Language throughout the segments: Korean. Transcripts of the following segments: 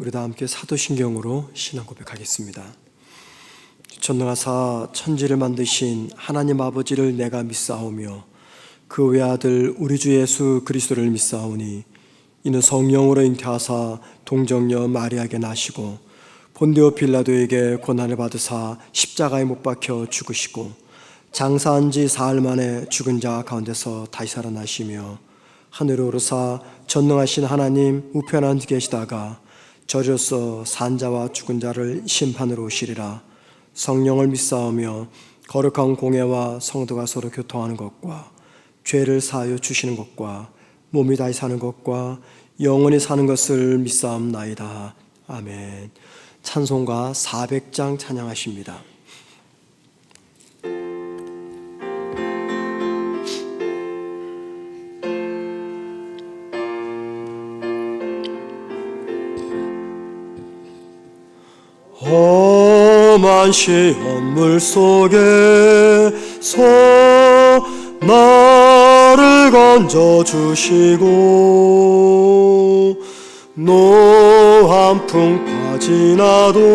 우리 다 함께 사도신경으로 신앙 고백하겠습니다. 전능하사 천지를 만드신 하나님 아버지를 내가 믿사오며 그 외아들 우리 주 예수 그리스도를 믿사오니 이는 성령으로 잉태하사 동정녀 마리아에게 나시고 본디오 빌라도에게 고난을 받으사 십자가에 못 박혀 죽으시고 장사한 지 사흘 만에 죽은 자 가운데서 다시 살아나시며 하늘에 오르사 전능하신 하나님 우편한 데 계시다가 저리로서 산 자와 죽은 자를 심판으로 오시리라. 성령을 믿사오며 거룩한 공예와 성도가 서로 교통하는 것과 죄를 사하여 주시는 것과 몸이 다시 사는 것과 영원히 사는 것을 믿사옵나이다. 아멘. 찬송가 400장 찬양하십니다. 험한 시험물 속에서 나를 건져주시고 노한풍파 지나도록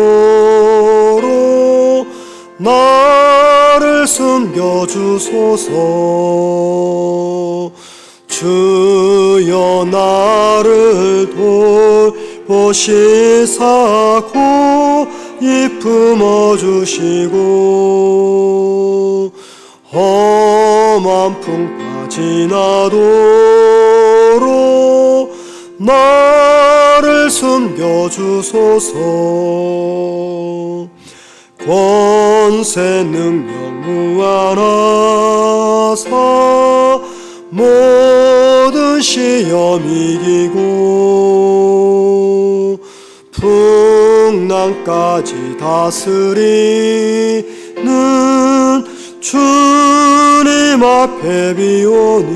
나를 숨겨주소서. 주여 나를 돌보시사 고이 품어주시고 험한 풍파 지나도록 나를 숨겨주소서. 권세 능력 무한하사 모든 시험 이기고 풍랑까지 다스리는 주님 앞에 비오니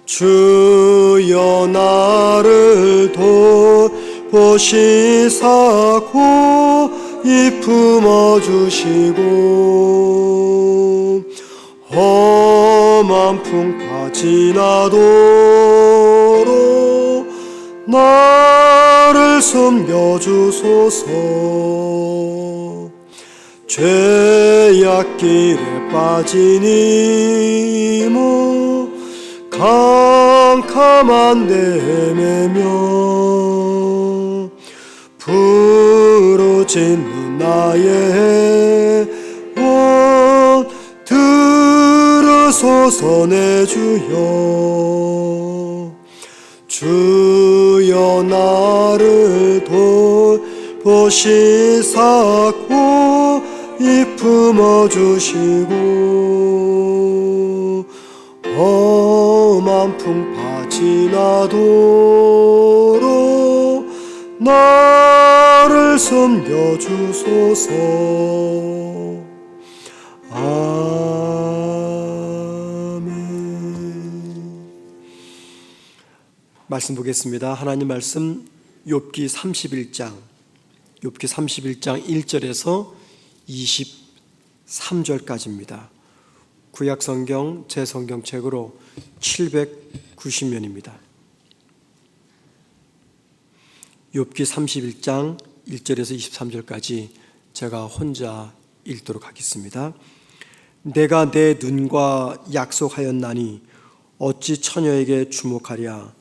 주여 나를 돌보시사 고이 품어주시고 험한 풍파 지나도록 나를 숨겨주소서. 죄악길에 빠지니 뭐 캄캄한 데 헤매며 부르짖는 나의 원 들으소서. 내 주여 주여 나를 돌보시사 고이 품어주시고 험한 풍파 지나도록 나를 숨겨주소서. 말씀 보겠습니다. 하나님 말씀 욥기 31장 1절에서 23절까지입니다. 구약성경 제 성경책으로 790면입니다. 욥기 31장 1절에서 23절까지 제가 혼자 읽도록 하겠습니다. 내가 내 눈과 약속하였나니 어찌 처녀에게 주목하랴.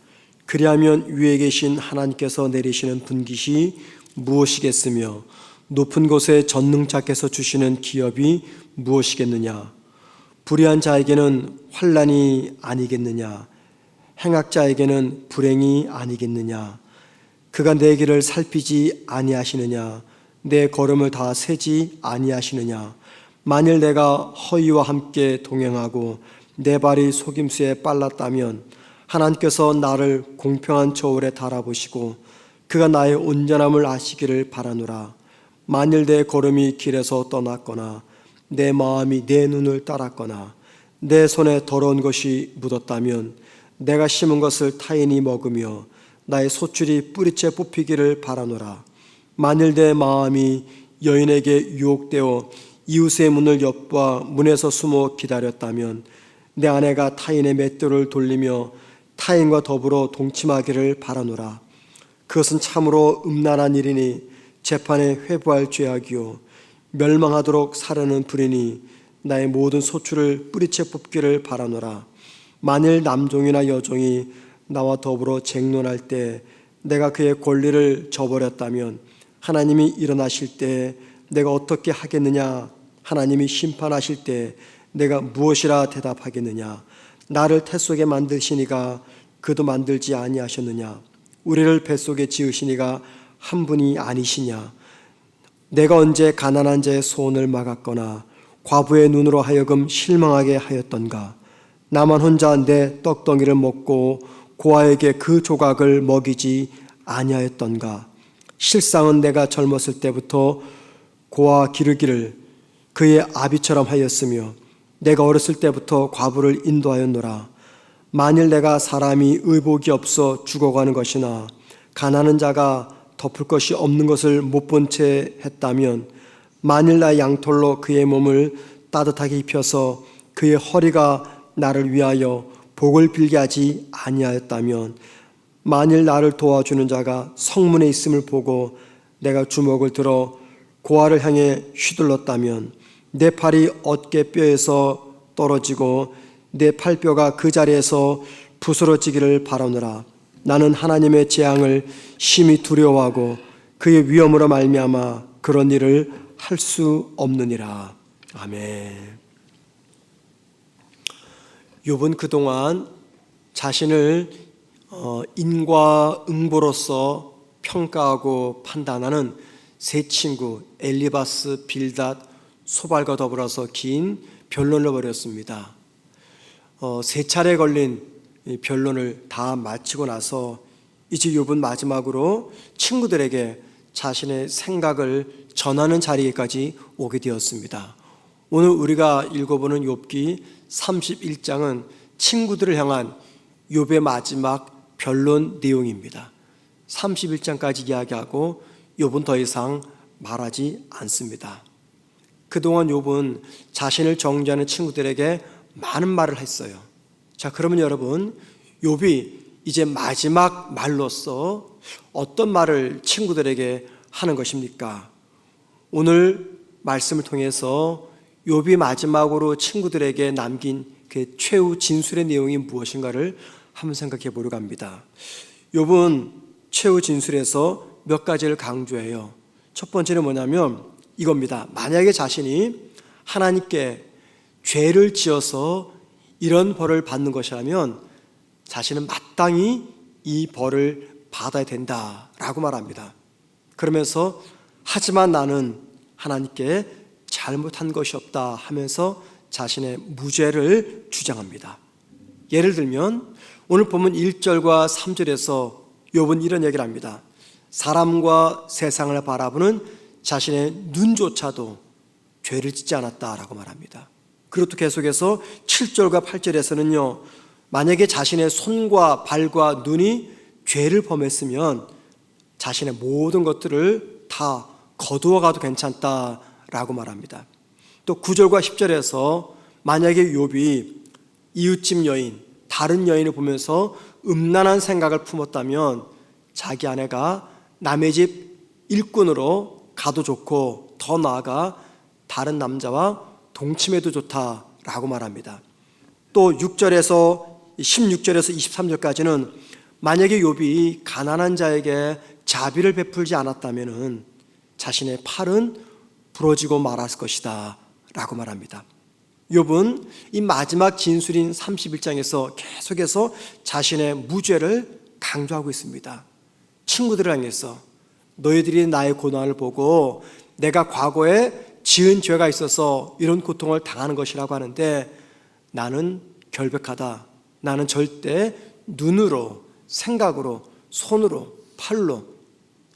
그리하면 위에 계신 하나님께서 내리시는 분깃이 무엇이겠으며 높은 곳에 전능자께서 주시는 기업이 무엇이겠느냐. 불의한 자에게는 환난이 아니겠느냐. 행악자에게는 불행이 아니겠느냐. 그가 내 길을 살피지 아니하시느냐. 내 걸음을 다 세지 아니하시느냐. 만일 내가 허위와 함께 동행하고 내 발이 속임수에 빨랐다면 하나님께서 나를 공평한 저울에 달아보시고 그가 나의 온전함을 아시기를 바라노라. 만일 내 걸음이 길에서 떠났거나 내 마음이 내 눈을 따랐거나 내 손에 더러운 것이 묻었다면 내가 심은 것을 타인이 먹으며 나의 소출이 뿌리째 뽑히기를 바라노라. 만일 내 마음이 여인에게 유혹되어 이웃의 문을 엿봐 문에서 숨어 기다렸다면 내 아내가 타인의 맷돌을 돌리며 타인과 더불어 동침하기를 바라노라. 그것은 참으로 음란한 일이니 재판에 회부할 죄악이요 멸망하도록 사르는 불이니 나의 모든 소출을 뿌리채 뽑기를 바라노라. 만일 남종이나 여종이 나와 더불어 쟁론할 때 내가 그의 권리를 저버렸다면 하나님이 일어나실 때 내가 어떻게 하겠느냐? 하나님이 심판하실 때 내가 무엇이라 대답하겠느냐? 나를 태 속에 만드시니가 그도 만들지 아니하셨느냐? 우리를 뱃속에 지으시니가 한 분이 아니시냐? 내가 언제 가난한 자의 소원을 막았거나 과부의 눈으로 하여금 실망하게 하였던가? 나만 혼자 내 떡덩이를 먹고 고아에게 그 조각을 먹이지 아니하였던가? 실상은 내가 젊었을 때부터 고아 기르기를 그의 아비처럼 하였으며 내가 어렸을 때부터 과부를 인도하였노라. 만일 내가 사람이 의복이 없어 죽어가는 것이나 가난한 자가 덮을 것이 없는 것을 못 본 채 했다면, 만일 나 양털로 그의 몸을 따뜻하게 입혀서 그의 허리가 나를 위하여 복을 빌게 하지 아니하였다면, 만일 나를 도와주는 자가 성문에 있음을 보고 내가 주먹을 들어 고아를 향해 휘둘렀다면 내 팔이 어깨뼈에서 떨어지고 내 팔뼈가 그 자리에서 부스러지기를 바라노라. 나는 하나님의 재앙을 심히 두려워하고 그의 위엄으로 말미암아 그런 일을 할 수 없느니라. 아멘. 욥은 그동안 자신을 인과응보로서 평가하고 판단하는 세 친구 엘리바스, 빌닷, 소발과 더불어서 긴 변론을 벌였습니다. 세 차례 걸린 변론을 다 마치고 나서 이제 욥은 마지막으로 친구들에게 자신의 생각을 전하는 자리에까지 오게 되었습니다. 오늘 우리가 읽어보는 욥기 31장은 친구들을 향한 욥의 마지막 변론 내용입니다. 31장까지 이야기하고 욥은 더 이상 말하지 않습니다. 그동안 욥은 자신을 정죄하는 친구들에게 많은 말을 했어요. 자, 그러면 여러분, 욥이 이제 마지막 말로서 어떤 말을 친구들에게 하는 것입니까? 오늘 말씀을 통해서 욥이 마지막으로 친구들에게 남긴 그 최후 진술의 내용이 무엇인가를 한번 생각해 보려고 합니다. 욥은 최후 진술에서 몇 가지를 강조해요. 첫 번째는 뭐냐면 이겁니다. 만약에 자신이 하나님께 죄를 지어서 이런 벌을 받는 것이라면 자신은 마땅히 이 벌을 받아야 된다라고 말합니다. 그러면서 하지만 나는 하나님께 잘못한 것이 없다 하면서 자신의 무죄를 주장합니다. 예를 들면 오늘 보면 1절과 3절에서 욥은 이런 얘기를 합니다. 사람과 세상을 바라보는 자신의 눈조차도 죄를 짓지 않았다라고 말합니다. 그리고 또 계속해서 7절과 8절에서는요, 만약에 자신의 손과 발과 눈이 죄를 범했으면 자신의 모든 것들을 다 거두어 가도 괜찮다라고 말합니다. 또 9절과 10절에서 만약에 욥이 이웃집 여인, 다른 여인을 보면서 음란한 생각을 품었다면 자기 아내가 남의 집 일꾼으로 가도 좋고 더 나아가 다른 남자와 동침해도 좋다라고 말합니다. 또 6절에서 16절에서 23절까지는 만약에 욥이 가난한 자에게 자비를 베풀지 않았다면 자신의 팔은 부러지고 말았을 것이다 라고 말합니다. 욥은 이 마지막 진술인 31장에서 계속해서 자신의 무죄를 강조하고 있습니다. 친구들을 향해서 너희들이 나의 고난을 보고 내가 과거에 지은 죄가 있어서 이런 고통을 당하는 것이라고 하는데 나는 결백하다. 나는 절대 눈으로, 생각으로, 손으로, 팔로,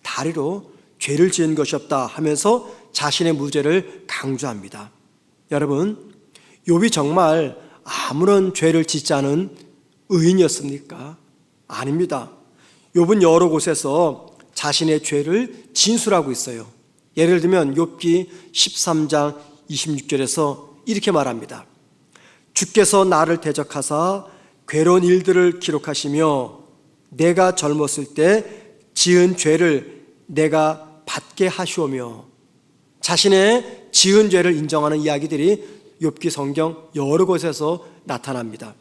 다리로 죄를 지은 것이 없다 하면서 자신의 무죄를 강조합니다. 여러분, 욥이 정말 아무런 죄를 짓지 않은 의인이었습니까? 아닙니다. 욥은 여러 곳에서 자신의 죄를 진술하고 있어요. 예를 들면 욥기 13장 26절에서 이렇게 말합니다. 주께서 나를 대적하사 괴로운 일들을 기록하시며 내가 젊었을 때 지은 죄를 내가 받게 하시오며, 자신의 지은 죄를 인정하는 이야기들이 욥기 성경 여러 곳에서 나타납니다.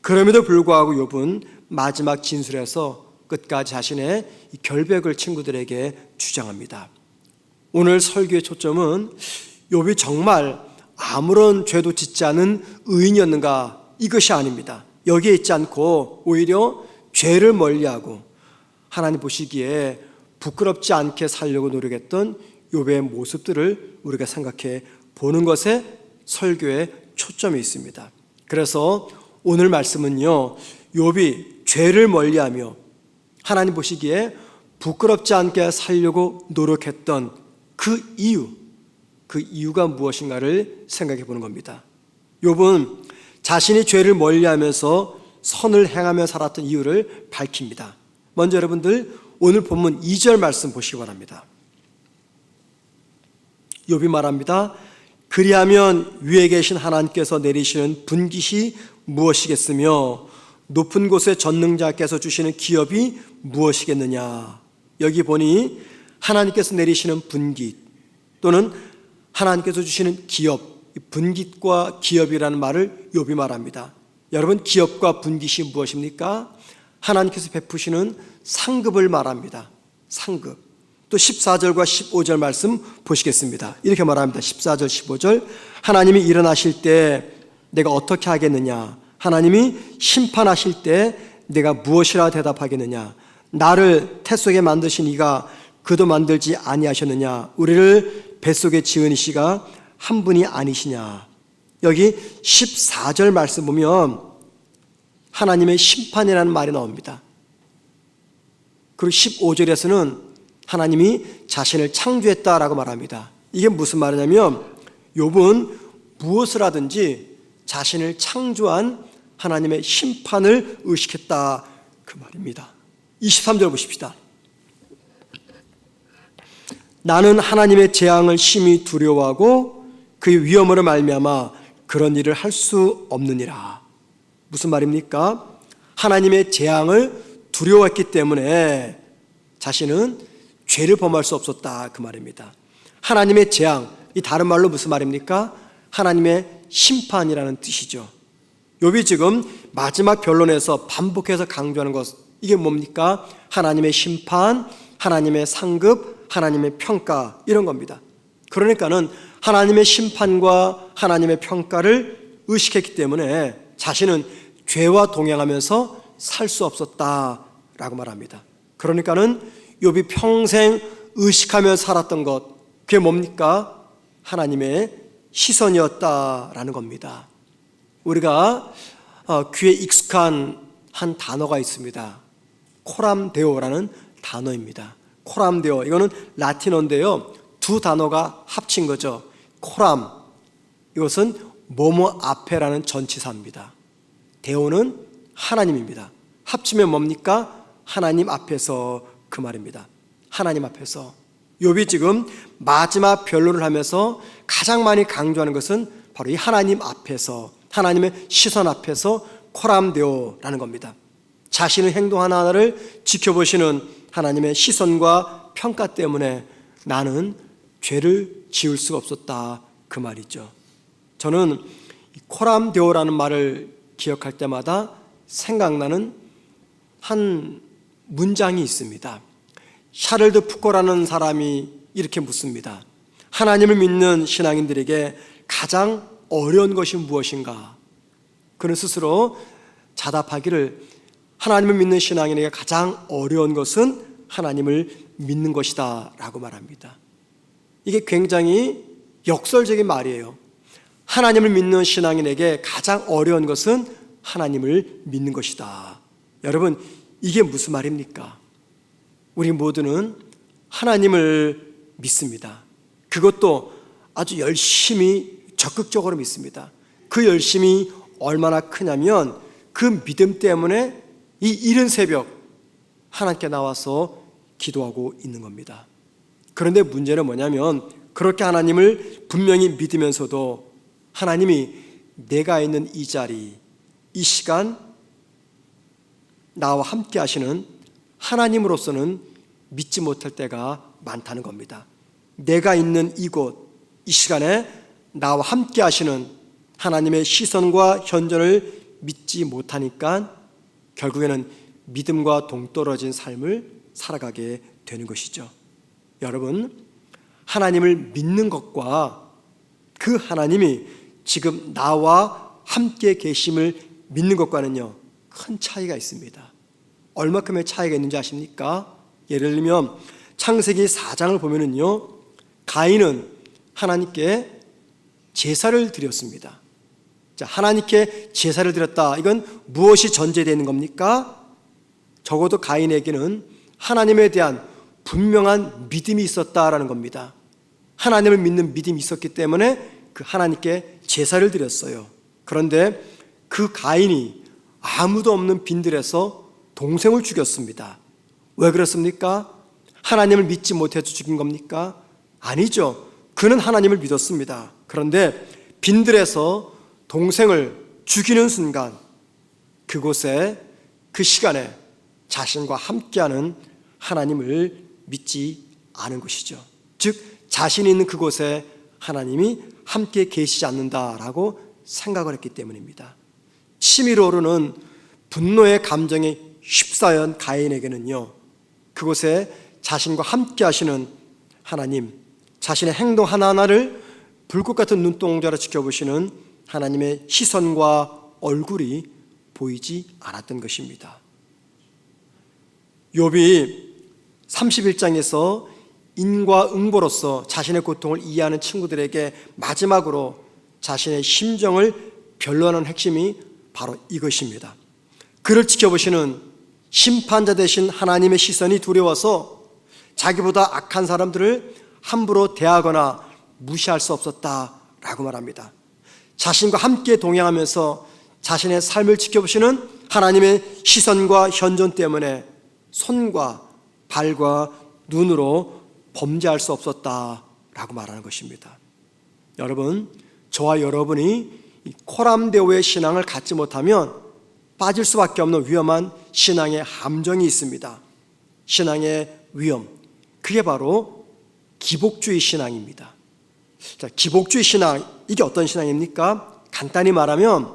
그럼에도 불구하고 욥은 마지막 진술에서 끝까지 자신의 결백을 친구들에게 주장합니다. 오늘 설교의 초점은 욥이 정말 아무런 죄도 짓지 않은 의인이었는가, 이것이 아닙니다. 여기에 있지 않고 오히려 죄를 멀리하고 하나님 보시기에 부끄럽지 않게 살려고 노력했던 욥의 모습들을 우리가 생각해 보는 것에 설교의 초점이 있습니다. 그래서 오늘 말씀은요, 욥이 죄를 멀리하며 하나님 보시기에 부끄럽지 않게 살려고 노력했던 그 이유가 무엇인가를 생각해 보는 겁니다. 욥은 자신이 죄를 멀리하면서 선을 행하며 살았던 이유를 밝힙니다. 먼저 여러분들 오늘 본문 2절 말씀 보시기 바랍니다. 욥이 말합니다. 그리하면 위에 계신 하나님께서 내리시는 분깃이 무엇이겠으며 높은 곳에 전능자께서 주시는 기업이 무엇이겠느냐. 여기 보니 하나님께서 내리시는 분깃 또는 하나님께서 주시는 기업, 분깃과 기업이라는 말을 욥이 말합니다. 여러분, 기업과 분깃이 무엇입니까? 하나님께서 베푸시는 상급을 말합니다. 상급. 또 14절과 15절 말씀 보시겠습니다. 이렇게 말합니다. 14절 15절 하나님이 일어나실 때 내가 어떻게 하겠느냐, 하나님이 심판하실 때 내가 무엇이라 대답하겠느냐, 나를 태 속에 만드신 이가 그도 만들지 아니하셨느냐, 우리를 뱃속에 지은 이시가 한 분이 아니시냐. 여기 14절 말씀 보면 하나님의 심판이라는 말이 나옵니다. 그리고 15절에서는 하나님이 자신을 창조했다라고 말합니다. 이게 무슨 말이냐면 욥은 무엇을 하든지 자신을 창조한 하나님의 심판을 의식했다, 그 말입니다. 23절 보십시다. 나는 하나님의 재앙을 심히 두려워하고 그의 위엄으로 말미암아 그런 일을 할 수 없느니라. 무슨 말입니까? 하나님의 재앙을 두려워했기 때문에 자신은 죄를 범할 수 없었다, 그 말입니다. 하나님의 재앙, 이 다른 말로 무슨 말입니까? 하나님의 심판이라는 뜻이죠. 욥이 지금 마지막 변론에서 반복해서 강조하는 것, 이게 뭡니까? 하나님의 심판, 하나님의 상급, 하나님의 평가, 이런 겁니다. 그러니까는 하나님의 심판과 하나님의 평가를 의식했기 때문에 자신은 죄와 동행하면서 살 수 없었다라고 말합니다. 그러니까는 욥이 평생 의식하며 살았던 것, 그게 뭡니까? 하나님의 시선이었다라는 겁니다. 우리가 귀에 익숙한 한 단어가 있습니다. 코람데오라는 단어입니다. 코람데오, 이거는 라틴어인데요, 두 단어가 합친 거죠. 코람, 이것은 뭐뭐 앞에라는 전치사입니다. 데오는 하나님입니다. 합치면 뭡니까? 하나님 앞에서, 그 말입니다. 하나님 앞에서. 욥이 지금 마지막 변론을 하면서 가장 많이 강조하는 것은 바로 이 하나님 앞에서, 하나님의 시선 앞에서 코람데오라는 겁니다. 자신의 행동 하나하나를 지켜보시는 하나님의 시선과 평가 때문에 나는 죄를 지을 수가 없었다, 그 말이죠. 저는 코람데오라는 말을 기억할 때마다 생각나는 한 문장이 있습니다. 샤를드 푸코라는 사람이 이렇게 묻습니다. 하나님을 믿는 신앙인들에게 가장 어려운 것이 무엇인가? 그는 스스로 자답하기를 하나님을 믿는 신앙인에게 가장 어려운 것은 하나님을 믿는 것이다 라고 말합니다. 이게 굉장히 역설적인 말이에요. 하나님을 믿는 신앙인에게 가장 어려운 것은 하나님을 믿는 것이다. 여러분, 이게 무슨 말입니까? 우리 모두는 하나님을 믿습니다. 그것도 아주 열심히 적극적으로 믿습니다. 그 열심이 얼마나 크냐면 그 믿음 때문에 이 이른 새벽 하나님께 나와서 기도하고 있는 겁니다. 그런데 문제는 뭐냐면 그렇게 하나님을 분명히 믿으면서도 하나님이 내가 있는 이 자리, 이 시간 나와 함께 하시는 하나님으로서는 믿지 못할 때가 많다는 겁니다. 내가 있는 이곳, 이 시간에 나와 함께 하시는 하나님의 시선과 현존을 믿지 못하니까 결국에는 믿음과 동떨어진 삶을 살아가게 되는 것이죠. 여러분, 하나님을 믿는 것과 그 하나님이 지금 나와 함께 계심을 믿는 것과는요, 큰 차이가 있습니다. 얼마큼의 차이가 있는지 아십니까? 예를 들면 창세기 4장을 보면은요, 가인은 하나님께 제사를 드렸습니다. 자, 하나님께 제사를 드렸다. 이건 무엇이 전제되는 겁니까? 적어도 가인에게는 하나님에 대한 분명한 믿음이 있었다라는 겁니다. 하나님을 믿는 믿음이 있었기 때문에 그 하나님께 제사를 드렸어요. 그런데 그 가인이 아무도 없는 빈들에서 동생을 죽였습니다. 왜 그렇습니까? 하나님을 믿지 못해서 죽인 겁니까? 아니죠. 그는 하나님을 믿었습니다. 그런데 빈들에서 동생을 죽이는 순간 그곳에, 그 시간에 자신과 함께하는 하나님을 믿지 않은 것이죠. 즉 자신이 있는 그곳에 하나님이 함께 계시지 않는다라고 생각을 했기 때문입니다. 치밀어 오르는 분노의 감정에 휩싸연 가인에게는요, 그곳에 자신과 함께 하시는 하나님, 자신의 행동 하나하나를 불꽃 같은 눈동자로 지켜보시는 하나님의 시선과 얼굴이 보이지 않았던 것입니다. 욥이 31장에서 인과 응보로서 자신의 고통을 이해하는 친구들에게 마지막으로 자신의 심정을 변론하는 핵심이 바로 이것입니다. 그를 지켜보시는 심판자 되신 하나님의 시선이 두려워서 자기보다 악한 사람들을 함부로 대하거나 무시할 수 없었다라고 말합니다. 자신과 함께 동행하면서 자신의 삶을 지켜보시는 하나님의 시선과 현존 때문에 손과 발과 눈으로 범죄할 수 없었다라고 말하는 것입니다. 여러분, 저와 여러분이 코람데오의 신앙을 갖지 못하면 빠질 수밖에 없는 위험한 신앙의 함정이 있습니다. 신앙의 위험, 그게 바로 기복주의 신앙입니다. 자, 기복주의 신앙, 이게 어떤 신앙입니까? 간단히 말하면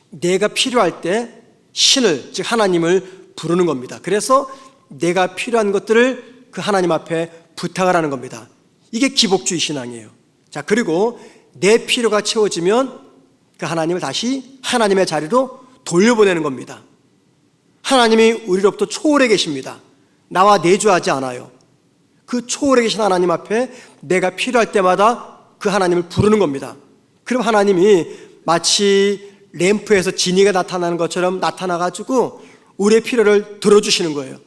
내가 필요할 때 신을, 즉 하나님을 부르는 겁니다. 그래서 내가 필요한 것들을 그 하나님 앞에 부탁을 하는 겁니다. 이게 기복주의 신앙이에요. 자, 그리고 내 필요가 채워지면 그 하나님을 다시 하나님의 자리로 돌려보내는 겁니다. 하나님이 우리로부터 초월해 계십니다. 나와 내주하지 않아요. 그 초월해 계신 하나님 앞에 내가 필요할 때마다 그 하나님을 부르는 겁니다. 그럼 하나님이 마치 램프에서 진이가 나타나는 것처럼 나타나가지고 우리의 필요를 들어주시는 거예요.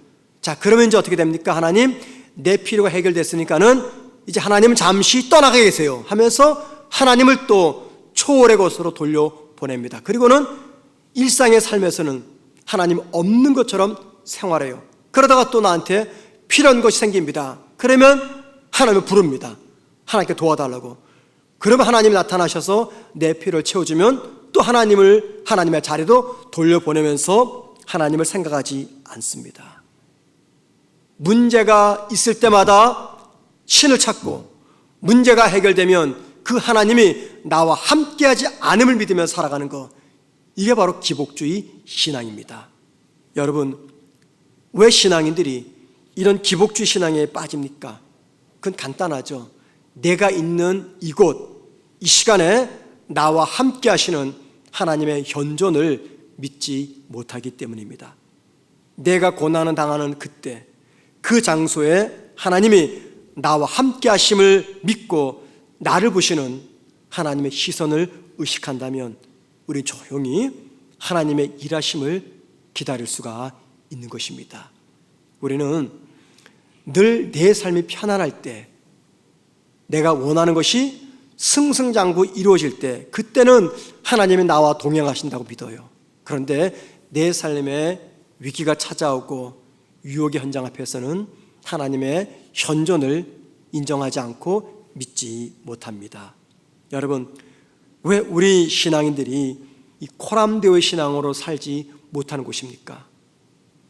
자, 그러면 이제 어떻게 됩니까? 하나님, 내 필요가 해결됐으니까는 이제 하나님은 잠시 떠나가 계세요 하면서 하나님을 또 초월의 곳으로 돌려보냅니다. 그리고는 일상의 삶에서는 하나님 없는 것처럼 생활해요. 그러다가 또 나한테 필요한 것이 생깁니다. 그러면 하나님을 부릅니다. 하나님께 도와달라고. 그러면 하나님이 나타나셔서 내 필요를 채워주면 또 하나님의 자리로 돌려보내면서 하나님을 생각하지 않습니다. 문제가 있을 때마다 신을 찾고 문제가 해결되면 그 하나님이 나와 함께하지 않음을 믿으며 살아가는 것, 이게 바로 기복주의 신앙입니다. 여러분, 왜 신앙인들이 이런 기복주의 신앙에 빠집니까? 그건 간단하죠. 내가 있는 이곳, 이 시간에 나와 함께 하시는 하나님의 현존을 믿지 못하기 때문입니다. 내가 고난을 당하는 그때, 그 장소에 하나님이 나와 함께 하심을 믿고 나를 보시는 하나님의 시선을 의식한다면 우리는 조용히 하나님의 일하심을 기다릴 수가 있는 것입니다. 우리는 늘 내 삶이 편안할 때, 내가 원하는 것이 승승장구 이루어질 때, 그때는 하나님이 나와 동행하신다고 믿어요. 그런데 내 삶에 위기가 찾아오고 유혹의 현장 앞에서는 하나님의 현존을 인정하지 않고 믿지 못합니다. 여러분, 왜 우리 신앙인들이 이 코람데오의 신앙으로 살지 못하는 것입니까?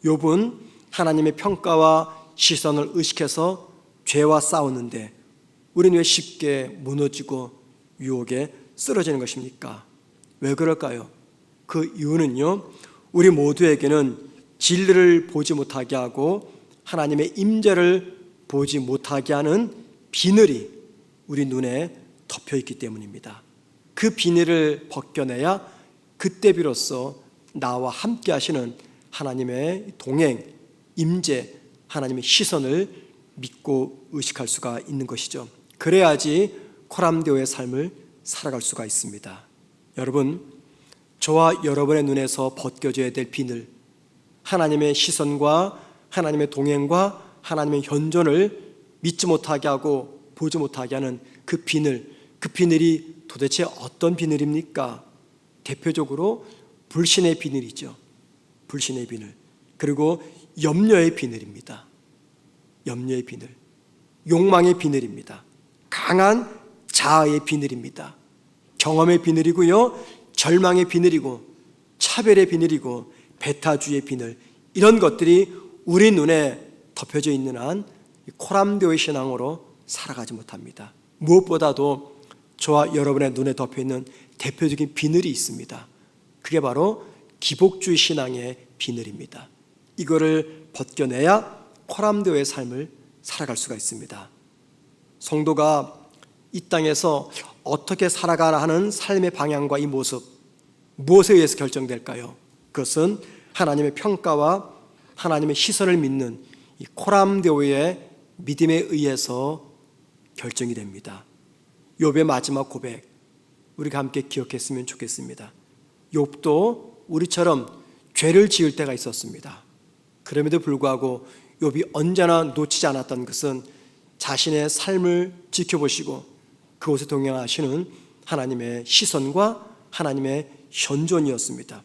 욥은 하나님의 평가와 시선을 의식해서 죄와 싸우는데 우리는 왜 쉽게 무너지고 유혹에 쓰러지는 것입니까? 왜 그럴까요? 그 이유는요, 우리 모두에게는 진리를 보지 못하게 하고 하나님의 임재를 보지 못하게 하는 비늘이 우리 눈에 덮여 있기 때문입니다. 그 비늘을 벗겨내야 그때 비로소 나와 함께 하시는 하나님의 동행, 임재, 하나님의 시선을 믿고 의식할 수가 있는 것이죠. 그래야지 코람데오의 삶을 살아갈 수가 있습니다. 여러분, 저와 여러분의 눈에서 벗겨져야 될 비늘, 하나님의 시선과 하나님의 동행과 하나님의 현존을 믿지 못하게 하고 보지 못하게 하는 그 비늘이 도대체 어떤 비늘입니까? 대표적으로 불신의 비늘이죠. 불신의 비늘. 그리고 염려의 비늘입니다. 염려의 비늘. 욕망의 비늘입니다. 강한 자아의 비늘입니다. 경험의 비늘이고요, 절망의 비늘이고, 차별의 비늘이고, 배타주의 비늘, 이런 것들이 우리 눈에 덮여져 있는 한 코람데오의 신앙으로 살아가지 못합니다. 무엇보다도 저와 여러분의 눈에 덮여있는 대표적인 비늘이 있습니다. 그게 바로 기복주의 신앙의 비늘입니다. 이거를 벗겨내야 코람데오의 삶을 살아갈 수가 있습니다. 성도가 이 땅에서 어떻게 살아가나 하는 삶의 방향과 이 모습, 무엇에 의해서 결정될까요? 그것은 하나님의 평가와 하나님의 시선을 믿는 이 코람데오의 믿음에 의해서 결정이 됩니다. 욥의 마지막 고백, 우리가 함께 기억했으면 좋겠습니다. 욥도 우리처럼 죄를 지을 때가 있었습니다. 그럼에도 불구하고 욥이 언제나 놓치지 않았던 것은 자신의 삶을 지켜보시고 그곳에 동행하시는 하나님의 시선과 하나님의 현존이었습니다.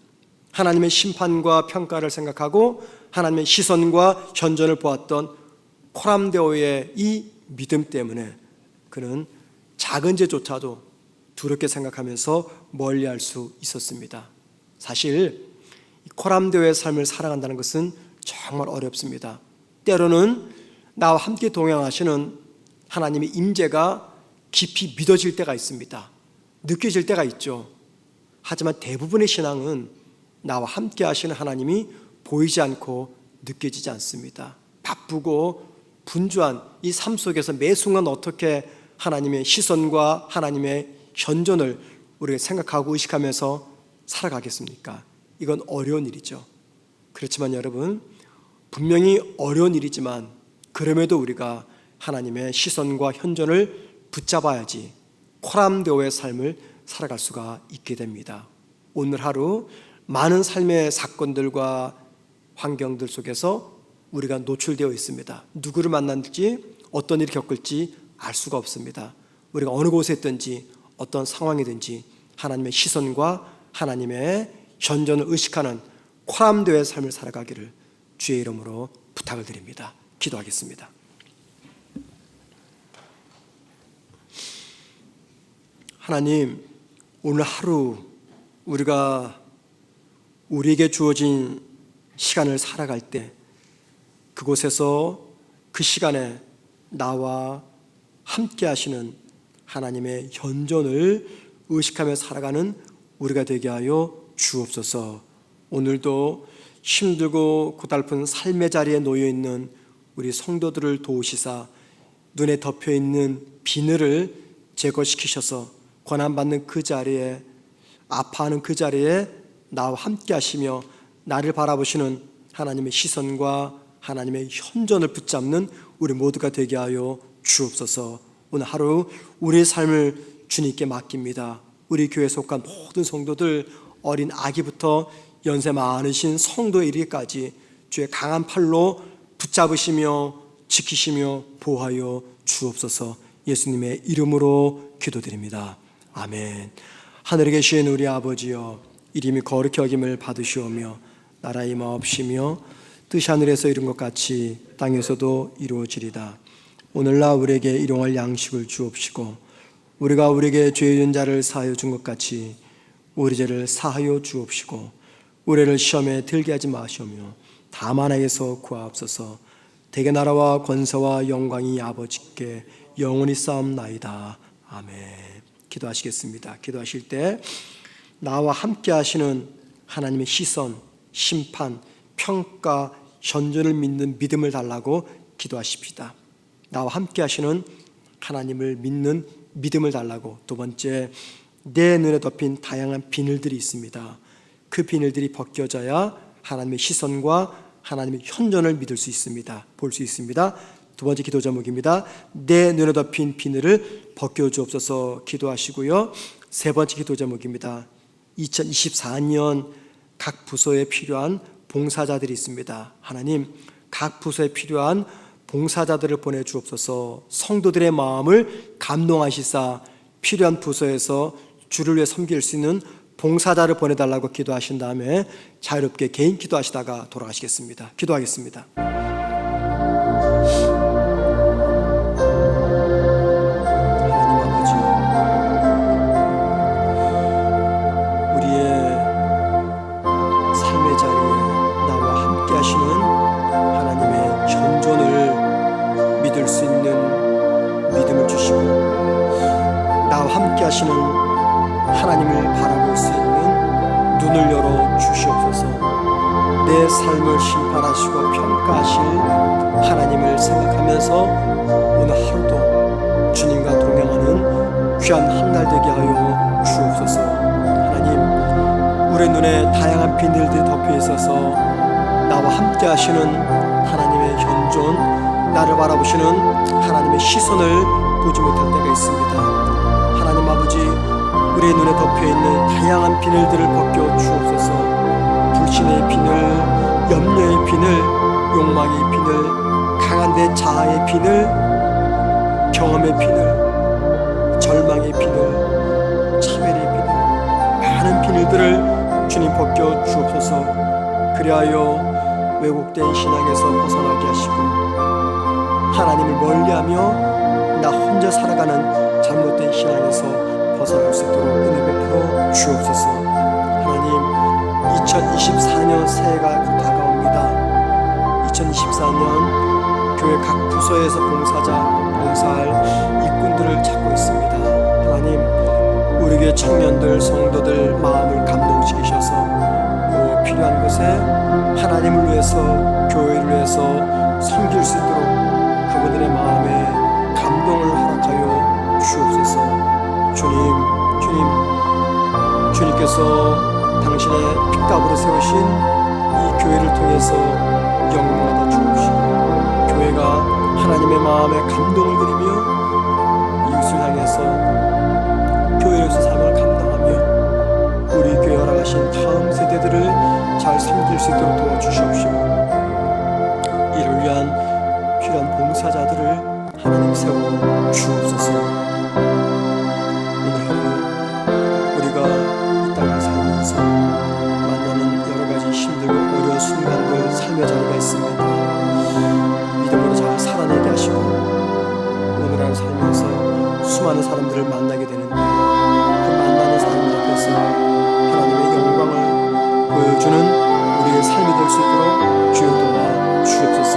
하나님의 심판과 평가를 생각하고 하나님의 시선과 현존을 보았던 코람데오의 이 믿음 때문에 그는 작은 죄조차도 두렵게 생각하면서 멀리할 수 있었습니다. 사실 코람데오의 삶을 살아간다는 것은 정말 어렵습니다. 때로는 나와 함께 동행하시는 하나님의 임재가 깊이 믿어질 때가 있습니다. 느껴질 때가 있죠. 하지만 대부분의 신앙은 나와 함께 하시는 하나님이 보이지 않고 느껴지지 않습니다. 바쁘고 분주한 이 삶 속에서 매 순간 어떻게 하나님의 시선과 하나님의 현존을 우리가 생각하고 의식하면서 살아가겠습니까? 이건 어려운 일이죠. 그렇지만 여러분, 분명히 어려운 일이지만 그럼에도 우리가 하나님의 시선과 현존을 붙잡아야지 코람데오의 삶을 살아갈 수가 있게 됩니다. 오늘 하루 많은 삶의 사건들과 환경들 속에서 우리가 노출되어 있습니다. 누구를 만날지 어떤 일을 겪을지 알 수가 없습니다. 우리가 어느 곳에 있든지 어떤 상황이든지 하나님의 시선과 하나님의 현존을 의식하는 코람데오의 삶을 살아가기를 주의 이름으로 부탁을 드립니다. 기도하겠습니다. 하나님, 오늘 하루 우리가 우리에게 주어진 시간을 살아갈 때 그곳에서 그 시간에 나와 함께 하시는 하나님의 현존을 의식하며 살아가는 우리가 되게 하여 주옵소서. 오늘도 힘들고 고달픈 삶의 자리에 놓여있는 우리 성도들을 도우시사 눈에 덮여있는 비늘을 제거시키셔서 고난받는 그 자리에, 아파하는 그 자리에 나와 함께 하시며 나를 바라보시는 하나님의 시선과 하나님의 현존을 붙잡는 우리 모두가 되게 하여 주옵소서. 오늘 하루 우리의 삶을 주님께 맡깁니다. 우리 교회에 속한 모든 성도들, 어린 아기부터 연세 많으신 성도에 이르기까지 주의 강한 팔로 붙잡으시며 지키시며 보호하여 주옵소서. 예수님의 이름으로 기도드립니다. 아멘. 하늘에 계신 우리 아버지여, 이름이 거룩히 여김을 받으시오며 나라의 마옵시며 뜻이 하늘에서 이룬 것 같이 땅에서도 이루어지리다. 오늘날 우리에게 일용할 양식을 주옵시고 우리가 우리에게 죄 지은 자를 사하여 준 것 같이 우리 죄를 사하여 주옵시고 우리를 시험에 들게 하지 마시오며 다만 악에서 구하옵소서. 대개 나라와 권세와 영광이 아버지께 영원히 쌓옵나이다. 아멘. 기도하시겠습니다. 기도하실 때 나와 함께 하시는 하나님의 시선, 심판, 평가, 현존을 믿는 믿음을 달라고 기도하십시다. 나와 함께 하시는 하나님을 믿는 믿음을 달라고. 두 번째, 내 눈에 덮인 다양한 비늘들이 있습니다. 그 비늘들이 벗겨져야 하나님의 시선과 하나님의 현존을 믿을 수 있습니다. 볼 수 있습니다. 두 번째 기도 제목입니다. 내 눈에 덮인 비늘을 벗겨주옵소서 기도하시고요. 세 번째 기도 제목입니다. 2024년 각 부서에 필요한 봉사자들이 있습니다. 하나님, 각 부서에 필요한 봉사자들을 보내주옵소서. 성도들의 마음을 감동하시사 필요한 부서에서 주를 위해 섬길 수 있는 봉사자를 보내달라고 기도하신 다음에 자유롭게 개인 기도하시다가 돌아가시겠습니다. 기도하겠습니다. 하나님 아버지, 우리의 삶의 자리에 나와 함께 하시는 하나님의 현존을 믿을 수 있는 믿음을 주시고, 나와 함께 하시는 하나님을 바라볼 수 있는 눈을 열어 주시옵소서. 내 삶을 심판하시고 평가하실 하나님을 생각하면서 오늘 하루도 주님과 동행하는 귀한 한 날 되게 하여 주옵소서. 하나님, 우리 눈에 다양한 비늘들이 덮여 있어서 나와 함께 하시는 하나님의 현존, 나를 바라보시는 하나님의 시선을 보지 못할 때가 있습니다. 하나님 아버지, 우리의 눈에 덮여있는 다양한 비늘들을 벗겨 주옵소서. 불신의 비늘, 염려의 비늘, 욕망의 비늘, 강한 내 자아의 비늘, 경험의 비늘, 절망의 비늘, 차별의 비늘, 많은 비늘들을 주님 벗겨 주옵소서. 그리하여 왜곡된 신앙에서 벗어나게 하시고 하나님을 멀리하며 나 혼자 살아가는 잘못된 신앙에서 벗어날 수 있도록 은혜 베풀어 주옵소서. 하나님, 2024년 새해가 곧 다가옵니다. 2024년 교회 각 부서에서 봉사할 일꾼들을 찾고 있습니다. 하나님, 우리 교회 청년들, 성도들 마음을 감동시키셔서 그 필요한 곳에 하나님을 위해서, 교회를 위해서 섬길 수 있도록 그분들의 마음에 감동을 허락하여 주옵소서. 주님께서 당신의 핏값으로 세우신 이 교회를 통해서 영광 받아 주옵시고, 교회가 하나님의 마음에 감동을 드리며 이웃을 향해서 교회로서 삶을 감당하며 우리 교회 허락하신 다음 세대들을 잘 섬길 수 있도록 도와주시옵시고, 이를 위한 필요한 봉사자들을 하나님 세워 주옵소서. 만나는 여러가지 힘들고 어려운 순간들, 삶의 자리가 있습니다. 믿음으로 잘 살아내게 하시고, 오늘 하루 살면서 수많은 사람들을 만나게 되는데 그 만나는 사람들 앞에서 하나님의 영광을 보여주는 우리의 삶이 될 수 있도록 주여 도와 주옵소서.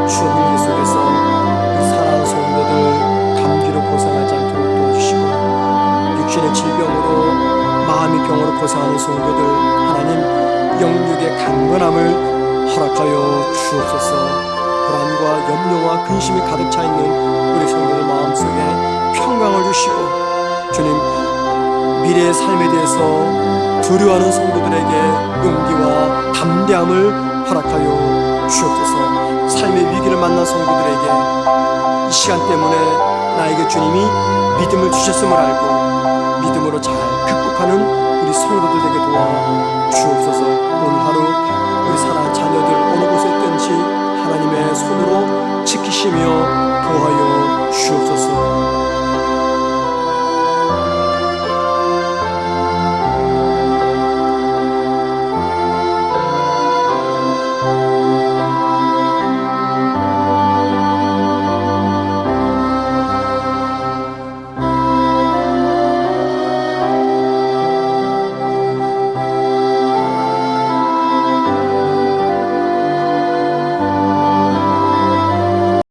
추운 일기 속에서 사랑하는 성도들 감기로 고생하지 않도록 도와주시고, 육신의 질병으로 마음의 병으로 고생하는 성도들, 하나님 영육의 강건함을 허락하여 주옵소서. 불안과 염려와 근심이 가득 차 있는 우리 성도들 마음속에 평강을 주시고, 주님, 미래의 삶에 대해서 두려워하는 성도들에게 용기와 담대함을 허락하여 주옵소서. 삶의 위기를 만난 성도들에게 이 시간 때문에 나에게 주님이 믿음을 주셨음을 알고 믿음으로 잘 극복하는 우리 성도들 되게 도와 주옵소서. 오늘 하루 우리 사랑하는 자녀들 어느 곳에 있든지 하나님의 손으로 지키시며 보호하여 주옵소서.